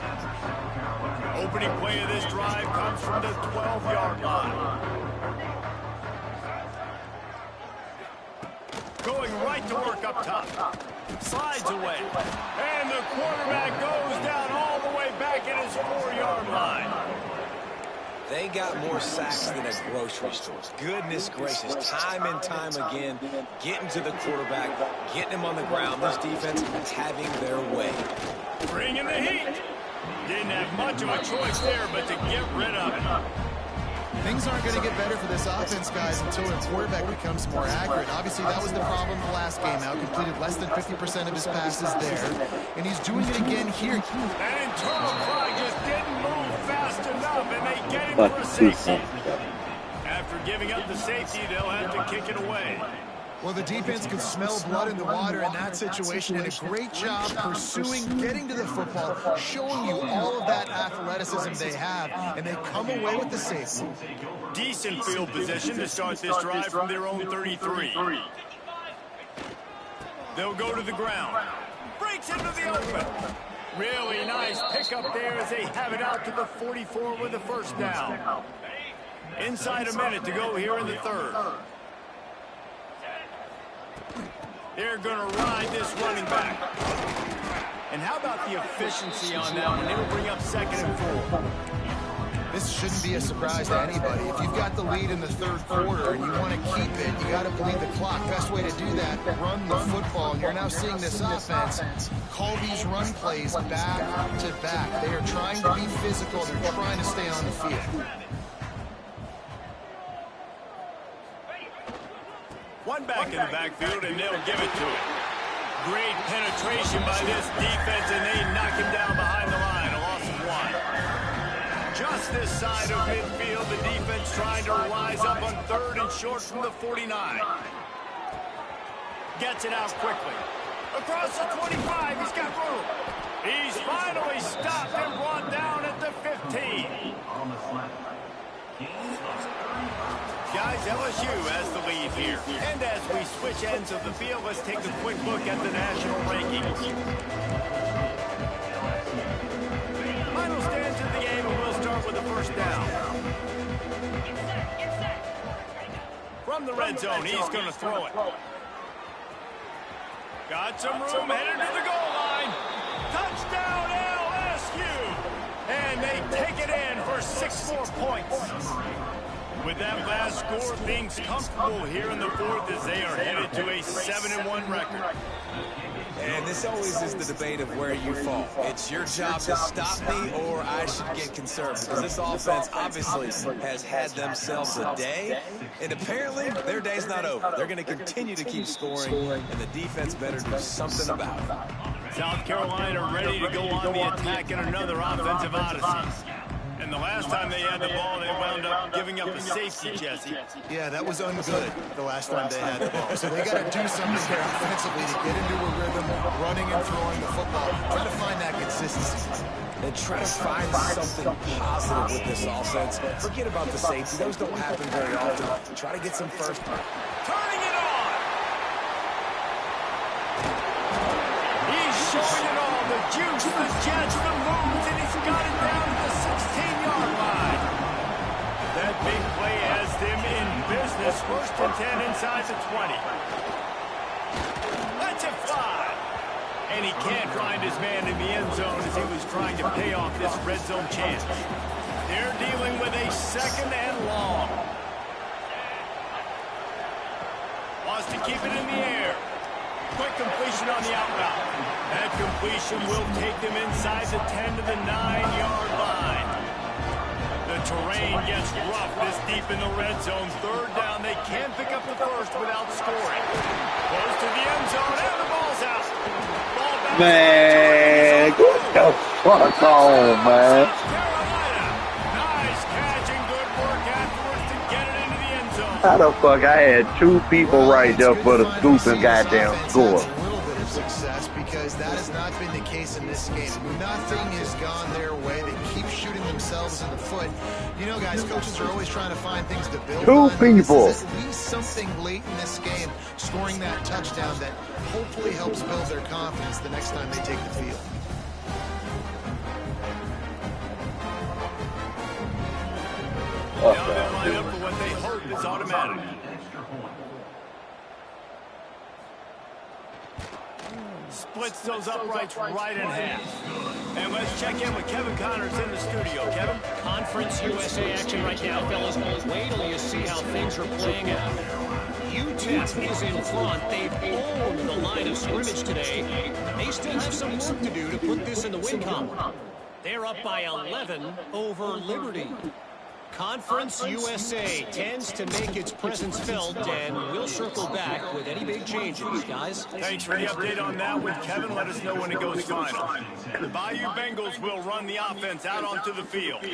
[SPEAKER 1] Opening play of this drive comes from the 12-yard line. Going right to work up top. Slides away. And the quarterback goes down all the way back at his 4-yard line.
[SPEAKER 2] They got more sacks than a grocery store. Goodness gracious. Time and time again, getting to the quarterback, getting him on the ground. This defense is having their way.
[SPEAKER 1] Bringing the heat. Didn't have much of a choice there, but to get rid of it.
[SPEAKER 3] Things aren't going to get better for this offense, guys, until their quarterback becomes more accurate. Obviously, that was the problem the last game out. Completed less than 50% of his passes there, and he's doing it again here.
[SPEAKER 1] That internal clock just didn't move fast enough, and they get him for a safety. After giving up the safety, they'll have to kick it away.
[SPEAKER 3] Well, the defense could smell blood in the water in that situation, and a great job pursuing, getting to the football, showing you all of that athleticism they have, and they come away with the safety.
[SPEAKER 1] Decent field position to start this drive from their own 33. They'll go to the ground. Breaks into the open. Really nice pickup there as they have it out to the 44 with the first down. Inside a minute to go here in the third. They're going to ride this running back. And how about the efficiency on that one? It'll bring up 2nd and 4.
[SPEAKER 3] This shouldn't be a surprise to anybody. If you've got the lead in the 3rd quarter and you want to keep it, you got to bleed the clock. Best way to do that, run the football. And you're now seeing this offense call these run plays back to back. They are trying to be physical. They're trying to stay on the field.
[SPEAKER 1] One back in the backfield, and they'll give it to him. Great penetration by this defense, and they knock him down behind the line. A loss of 1. Just this side of midfield, the defense trying to rise up on 3rd and short from the 49. Gets it out quickly. Across the 25, he's got room. He's finally stopped and brought down at the 15. Guys, LSU has the lead here. And as we switch ends of the field, let's take a quick look at the national rankings. Final stands in the game, and we'll start with the first down. From the red zone, he's going to throw it. Got some room, headed to the goal line. Touchdown, LSU! And they take it in for 6 more points. With that last score, things comfortable here in the 4th as they are headed to a 7-1 record.
[SPEAKER 2] And this always is the debate of where you fall. It's your job to stop me or I should get conservative. Because this offense obviously has had themselves a day. And apparently their day's not over. They're going to continue to keep scoring. And the defense better do something about it.
[SPEAKER 1] South Carolina ready to go on the attack in another offensive odyssey. And the last time they had the ball, they wound up giving up a safety, Jesse.
[SPEAKER 3] Yeah, that was ungood the last time they had the ball. So they got to do something here offensively to get into a rhythm, running and throwing the football. Try to find that consistency.
[SPEAKER 2] And try to find something positive with this offense. Forget about the safety. Those don't happen very often. Try to get some first.
[SPEAKER 1] Turning it on! He's showing it all. The juice, the jets, the moves, and he's got it down to the 16-yard line. That big play has them in business. 1st and 10 inside the 20. Let's it fly. And he can't find his man in the end zone as he was trying to pay off this red zone chance. They're dealing with a 2nd and long. Wants to keep it in the air. Quick completion on the out route. That completion will take them inside the 10 to the 9-yard line. The terrain gets rough this deep in the red zone. 3rd down. They can't pick up the first without scoring. Close to the end zone, and the ball's out. Ball back.
[SPEAKER 5] Man, get the fuck on, man.
[SPEAKER 1] South Carolina. Nice catch and good work afterwards to get it into the end zone.
[SPEAKER 5] How the fuck I had 2 people right there for the scoop and goddamn score?
[SPEAKER 3] Success because that has not been the case in this game. Nothing has gone their way. They keep shooting themselves in the foot. You know, guys, coaches are always trying to find things to build
[SPEAKER 5] 2
[SPEAKER 3] on.
[SPEAKER 5] people.
[SPEAKER 3] This is at least something late in this game, scoring that touchdown that hopefully helps build their confidence the next time they take the field.
[SPEAKER 1] Now they'll line up for what they hope is automatic. Splits those uprights right in half. And let's check in with Kevin Connors in the studio. Kevin?
[SPEAKER 4] Conference USA action right now, fellas. Wait till you see how things are playing out. UTEP is in front. They've owned the line of scrimmage today. They still have some work to do to put this in the win column. They're up by 11 over Liberty. Conference USA tends to make its presence felt, and we'll circle back with any big changes, guys.
[SPEAKER 1] Thanks for the update on that with Kevin. Let us know when it goes final. The Bayou Bengals will run the offense out onto the field.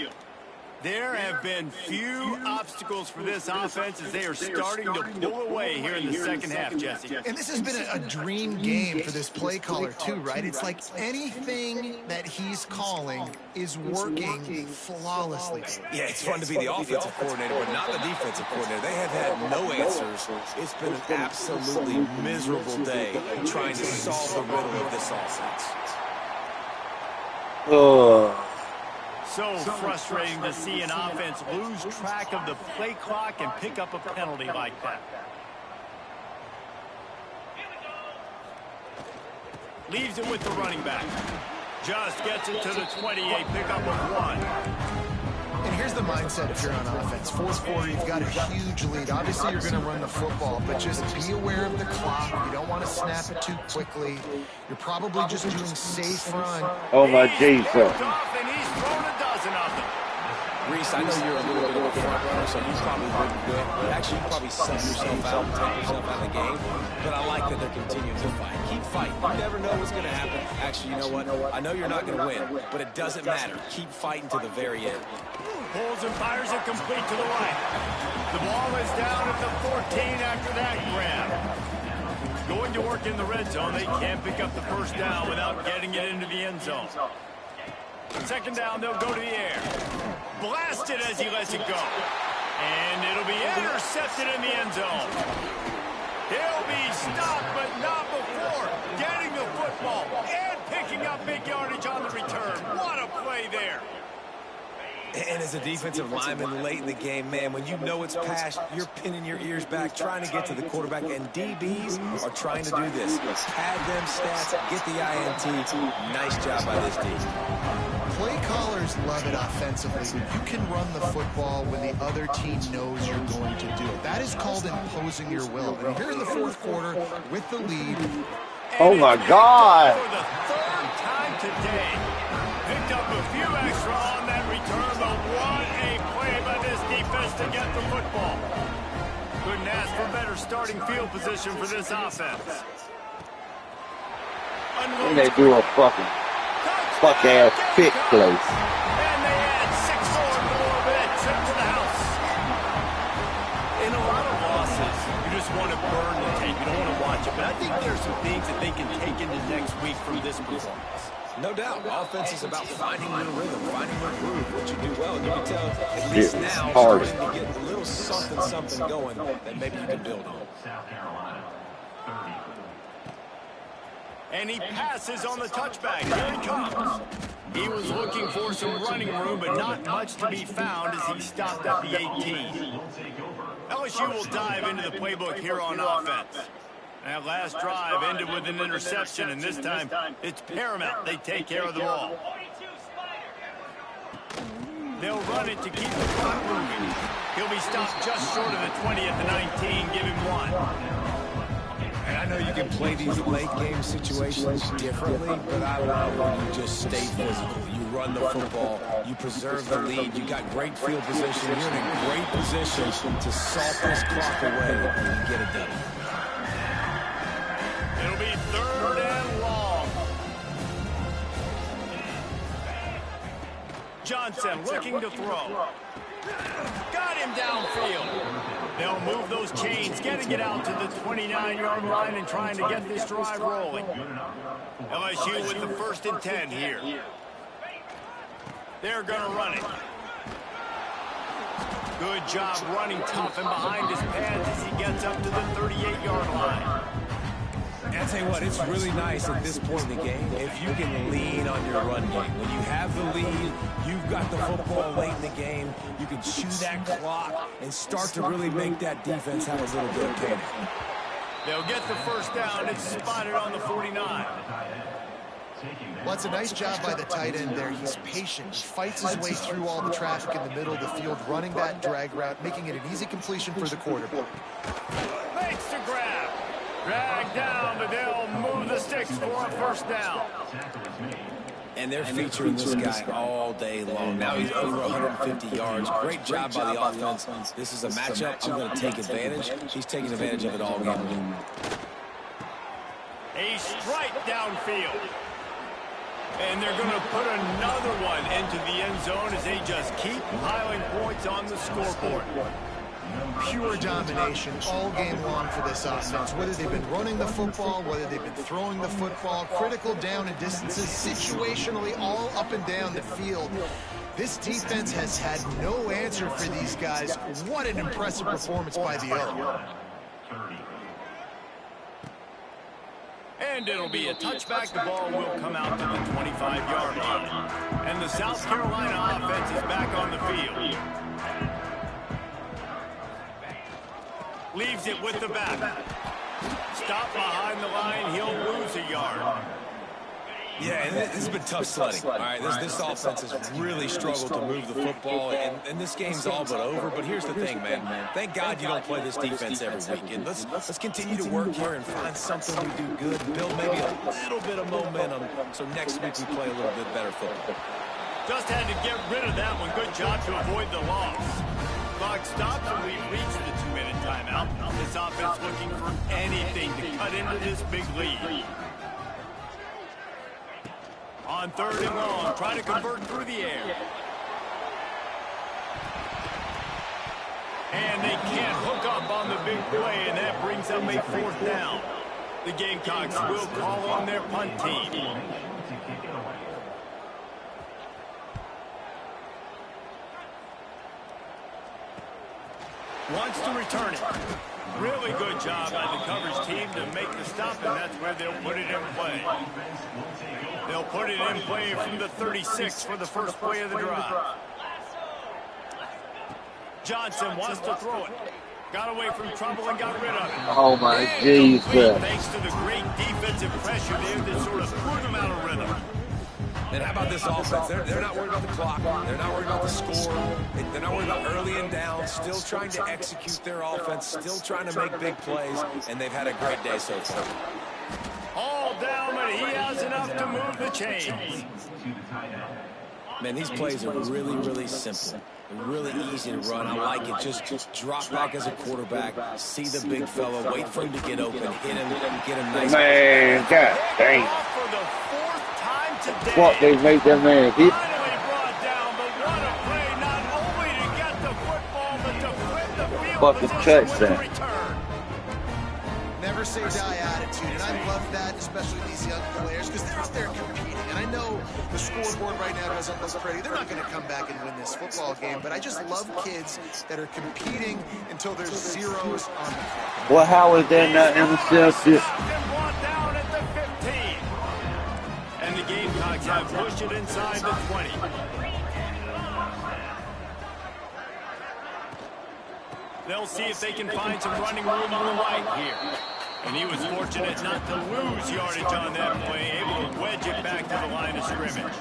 [SPEAKER 1] There have been few obstacles for this offense as they are starting to pull away here in the 2nd half, Jesse.
[SPEAKER 3] And this has been a dream game for this play caller, too, right? It's like anything that he's calling is working flawlessly.
[SPEAKER 2] Yeah, it's fun to be the offensive coordinator, but not the defensive coordinator. They have had no answers. It's been an absolutely miserable day trying to solve the riddle of this offense.
[SPEAKER 1] So frustrating to see an offense lose track of the play clock and pick up a penalty like that. Leaves it with the running back. Just gets it to the 28, pickup of 1.
[SPEAKER 3] And here's the mindset if you're on offense. Fourth quarter, you've got a huge lead. Obviously, you're going to run the football, but just be aware of the clock. You don't want to snap it too quickly. You're probably just doing safe run.
[SPEAKER 5] Oh, my Jesus.
[SPEAKER 1] And he's thrown a dozen of them.
[SPEAKER 2] Reese, I know you're a little bit of a front runner, so you probably wouldn't do it. But actually, you probably sub yourself out and take yourself out of the game. But I like that they're continuing to fight. Keep fighting. You never know what's going to happen. Actually, you know what? I know you're not going to win, but it doesn't matter. Keep fighting to the very end.
[SPEAKER 1] Pulls and fires it complete to the right. The ball is down at the 14 after that grab. Going to work in the red zone. They can't pick up the first down without getting it into the end zone. Second down, they'll go to the air. Blasted as he lets it go. And it'll be intercepted in the end zone. He'll be stopped, but not before getting the football and picking up big yardage on the return. What a play there.
[SPEAKER 2] And as a defensive lineman late in the game, man, when you know it's past, you're pinning your ears back, trying to get to the quarterback, and DBs are trying to do this. Pad them stats, get the INT. Nice job by this D.
[SPEAKER 3] Play callers love it offensively. You can run the football when the other team knows you're going to do it. That is called imposing your will. And here in the fourth quarter with the lead.
[SPEAKER 5] Oh, my God.
[SPEAKER 1] For the third time today. Picked up a few extra on that return, but what a play by this defense to get the football. Couldn't ask for better starting field position for this offense.
[SPEAKER 5] They do a fuck-ass pick place.
[SPEAKER 1] And they add 6 more in a little bit. Tip to the house. In a lot of losses, you just want to burn the tape. You don't want to watch it. But I think there's some things that they can take into next week from this performance.
[SPEAKER 2] No doubt. Offense is about finding your rhythm, finding your groove, what you do well. And you can tell, at least now, starting to get a little something going that maybe you can build on.
[SPEAKER 1] And he passes on the touchback. Here he comes. He was looking for some running room, but not much to be found as he stopped at the 18. LSU will dive into the playbook here on offense. That last drive ended with an interception, and this time it's paramount they take care of the ball. They'll run it to keep the clock moving. He'll be stopped just short of the 20 at the 19. Give him 1.
[SPEAKER 2] And I know you can play these late game situations differently, but I love when you just stay physical. You run the football, you preserve the lead, you got great field position, you're in a great position to salt this clock away and get it done.
[SPEAKER 1] It'll be 3rd and long. Johnson looking to throw. Got him downfield. They'll move those chains, getting it out to the 29-yard line and trying to get this drive rolling. LSU with the 1st and 10 here. They're going to run it. Good job running tough and behind his pads as he gets up to the 38-yard line.
[SPEAKER 2] And I'll tell you what, it's really nice at this point in the game if you can lean on your run game. When you have the lead, you've got the football late in the game, you can chew that clock and start to really make that defense have a little bit of panic.
[SPEAKER 1] They'll get the first down. It's spotted on the 49.
[SPEAKER 3] Well, it's a nice job by the tight end there. He's patient. He fights his way through all the traffic in the middle of the field, running that drag route, making it an easy completion for the quarterback.
[SPEAKER 1] Makes the grab. Drag down, but they'll move the sticks for a first down.
[SPEAKER 2] And they're featuring this guy all day long. Now he's over 150 yards. Great job by the offense. This is a matchup you're going to take advantage. He's taking advantage of it all game long.
[SPEAKER 1] A strike downfield. And they're going to put another one into the end zone as they just keep piling points on the scoreboard.
[SPEAKER 3] Pure domination all game long for this offense. Whether they've been running the football, whether they've been throwing the football, critical down and distances, situationally all up and down the field. This defense has had no answer for these guys. What an impressive performance by the O.
[SPEAKER 1] And it'll be a touchback. The ball will come out to the 25-yard line. And the South Carolina offense is back on the field. Leaves it with the back. Stop behind the line. He'll lose a yard.
[SPEAKER 2] Yeah, and this has been tough sledding. All right, this offense has really struggled to move the football, and this game's all but over. But here's the thing, man. Thank God you don't play this defense every week. And let's continue to work here and find something we do good, build maybe a little bit of momentum, so next week we play a little bit better football.
[SPEAKER 1] Just had to get rid of that one. Good job to avoid the loss. Clock stops, and we've reached the 2-minute timeout. This offense looking for anything to cut into this big lead. On 3rd and long, try to convert through the air. And they can't hook up on the big play, and that brings up a 4th down. The Gamecocks will call on their punt team. Wants to return it. Really good job by the coverage team to make the stop, and that's where they'll put it in play. They'll put it in play from the 36 for the first play of the drive. Johnson wants to throw it. Got away from trouble and got rid of it.
[SPEAKER 5] Oh, my Jesus.
[SPEAKER 1] Thanks to the great defensive pressure there that sort of threw them out of rhythm.
[SPEAKER 2] And how about this offense? They're not worried about the clock. They're not worried about the score. They're not worried about early and down. Still trying to execute their offense. Still trying to make big plays. And they've had a great day so far.
[SPEAKER 1] All down, but he has enough to move the chains.
[SPEAKER 2] Man, these plays are really, really simple. They're really easy to run. I like it. Just drop back as a quarterback. See the big fella. Wait for him to get open. Hit him. Get him nice.
[SPEAKER 5] Man, God dang.
[SPEAKER 1] For the 4th time today.
[SPEAKER 5] What they made that man hit?
[SPEAKER 1] Finally brought down, but what a play, not only to get the football, but to flip the field
[SPEAKER 5] Fucking touchdown.
[SPEAKER 1] return.
[SPEAKER 3] Never say die attitude, and I love that, especially these young players, because they're out there competing. And I know the scoreboard right now doesn't look pretty. They're not going to come back and win this football game, but I just love kids that are competing until there's zeros on the clock.
[SPEAKER 5] Well, how is that not intercepted?
[SPEAKER 1] And brought down at the 15. And the Gamecocks have pushed it inside the 20. They'll see if they can find some running room on the right here. And he was fortunate not to lose yardage on that play, able to wedge it back to the line of scrimmage.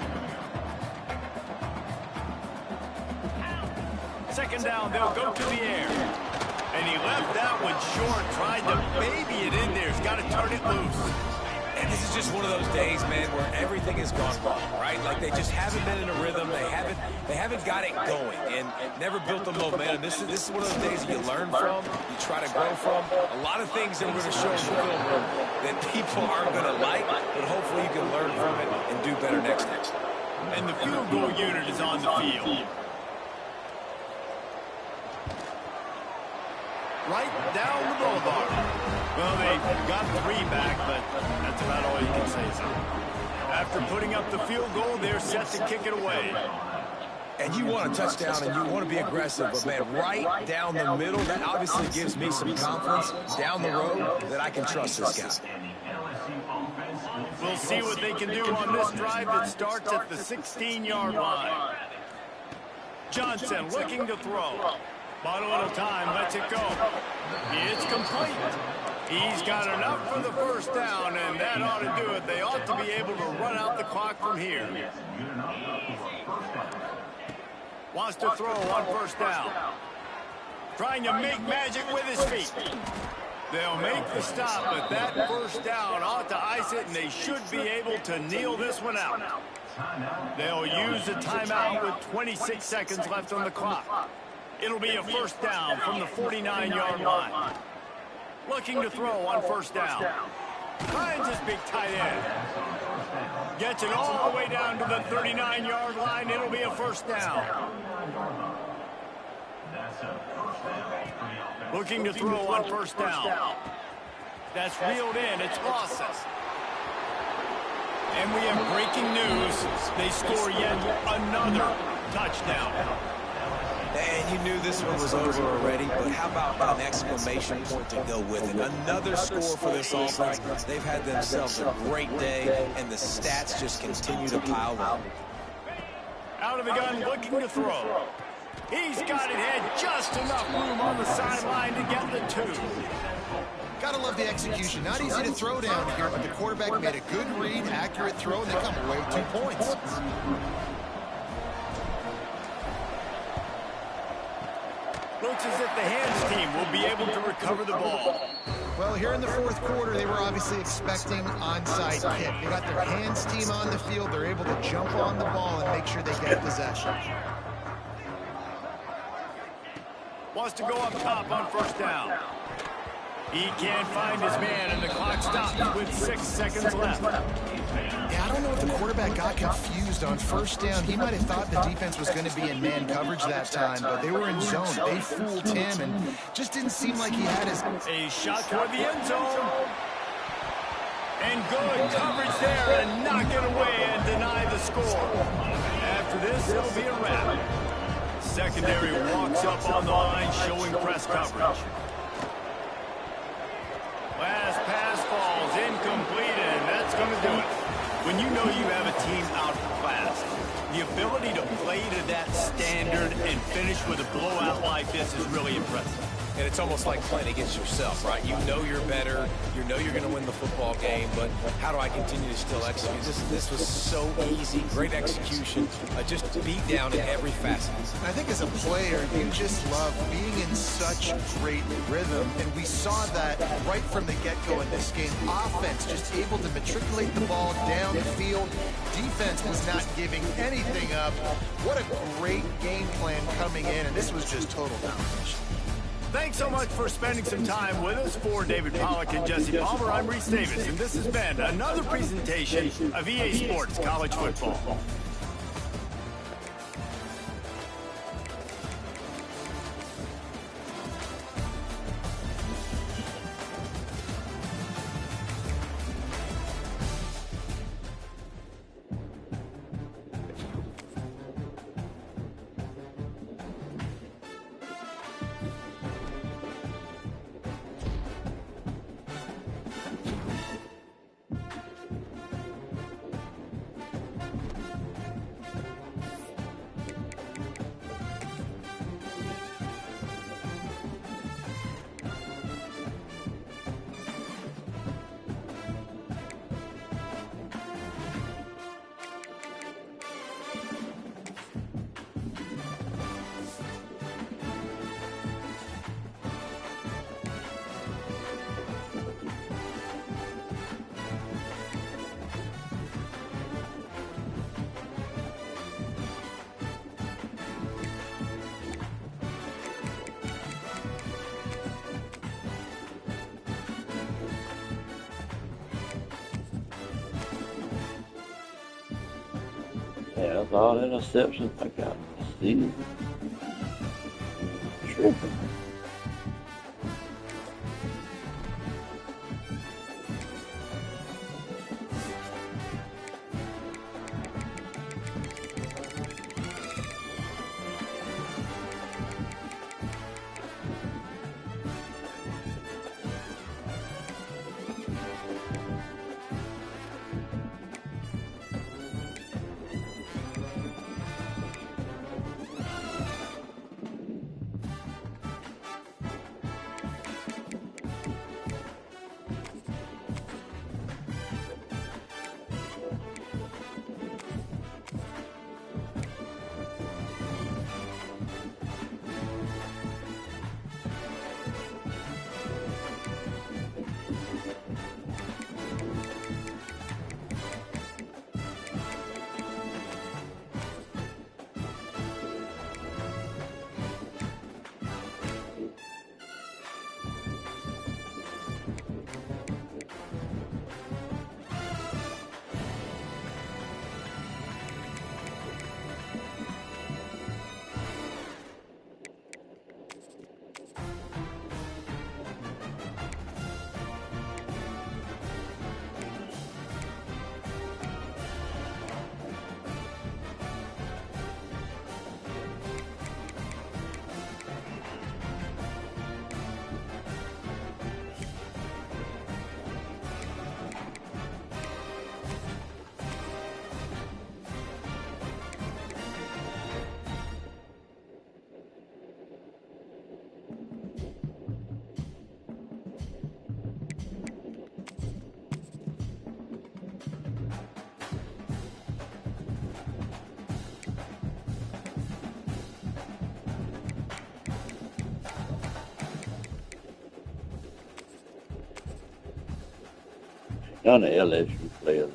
[SPEAKER 1] 2nd down, they'll go to the air. And he left that one short, tried to baby it in there. He's got to turn it loose.
[SPEAKER 2] And this is just one of those days, man, where everything has gone wrong, right? Like they just haven't been in a rhythm. They haven't got it going and never built the momentum. This is one of those days that you learn from, you try to grow from. A lot of things that we're going to show in the film that people aren't going to like, but hopefully you can learn from it and do better next time.
[SPEAKER 1] And the field goal unit is on the field. Right down the boulevard. Well, they got 3 back, but that's about all you can say, so. After putting up the field goal, they're set to kick it away.
[SPEAKER 2] And you want a touchdown and you want to be aggressive, but man, right down the middle, that obviously gives me some confidence down the road that I can trust this guy.
[SPEAKER 1] We'll see what they can do on this drive that starts at the 16-yard line. Johnson looking to throw. Bought a little time, lets it go. It's complete. He's got enough for the 1st down, and that ought to do it. They ought to be able to run out the clock from here. Wants to throw on 1st down. Trying to make magic with his feet. They'll make the stop, but that 1st down ought to ice it, and they should be able to kneel this one out. They'll use a timeout with 26 seconds left on the clock. It'll be a 1st down from the 49-yard line. Looking to throw on 1st down. Finds his big tight end. Gets it all the way down to the 39-yard line. It'll be a 1st down. Looking to throw on 1st down. That's reeled in. It's Lawson. And we have breaking news. They score yet another touchdown.
[SPEAKER 2] And you knew this one was over already, but how about an exclamation point to go with it? Another score for this offense. They've had themselves a great day, and the stats just continue to pile up.
[SPEAKER 1] Out of the gun, looking to throw. He's got it, had just enough room on the sideline to get the 2.
[SPEAKER 3] Gotta love the execution. Not easy to throw down here, but the quarterback made a good read, accurate throw, and they come away with 2 points.
[SPEAKER 1] Looks as if the hands team will be able to recover the ball.
[SPEAKER 3] Well, here in the fourth quarter, they were obviously expecting onside kick. They got their hands team on the field. They're able to jump on the ball and make sure they get possession.
[SPEAKER 1] Wants to go up top on first down. He can't find his man, and the clock stops with 6 seconds left.
[SPEAKER 3] Yeah, I don't know if the quarterback got confused on first down. He might have thought the defense was going to be in man coverage that time, but they were in zone. They fooled him, and just didn't seem like he had his...
[SPEAKER 1] A shot toward the end zone. And good coverage there, and knock it away and deny the score. After this, it'll be a wrap. Secondary walks up on the line, showing press coverage. Last pass falls incomplete, and that's going to do it. When you know you have a team outclassed, the ability to play to that standard and finish with a blowout like this is really impressive.
[SPEAKER 2] And it's almost like playing against yourself, right? You know you're better. You know you're going to win the football game, but how do I continue to still execute? This was so easy. Great execution. Just beat down in every facet.
[SPEAKER 3] I think as a player, you just love being in such great rhythm, and we saw that right from the get-go in this game. Offense just able to matriculate the ball down the field. Defense was not giving anything up. What a great game plan coming in, and this was just total domination.
[SPEAKER 1] Thanks so much for spending some time with us. For David Pollack and Jesse Palmer, I'm Reese Davis, and this has been another presentation of EA Sports College Football.
[SPEAKER 5] Yeah, that's all interceptions I got this season. Tripping. None of LSU players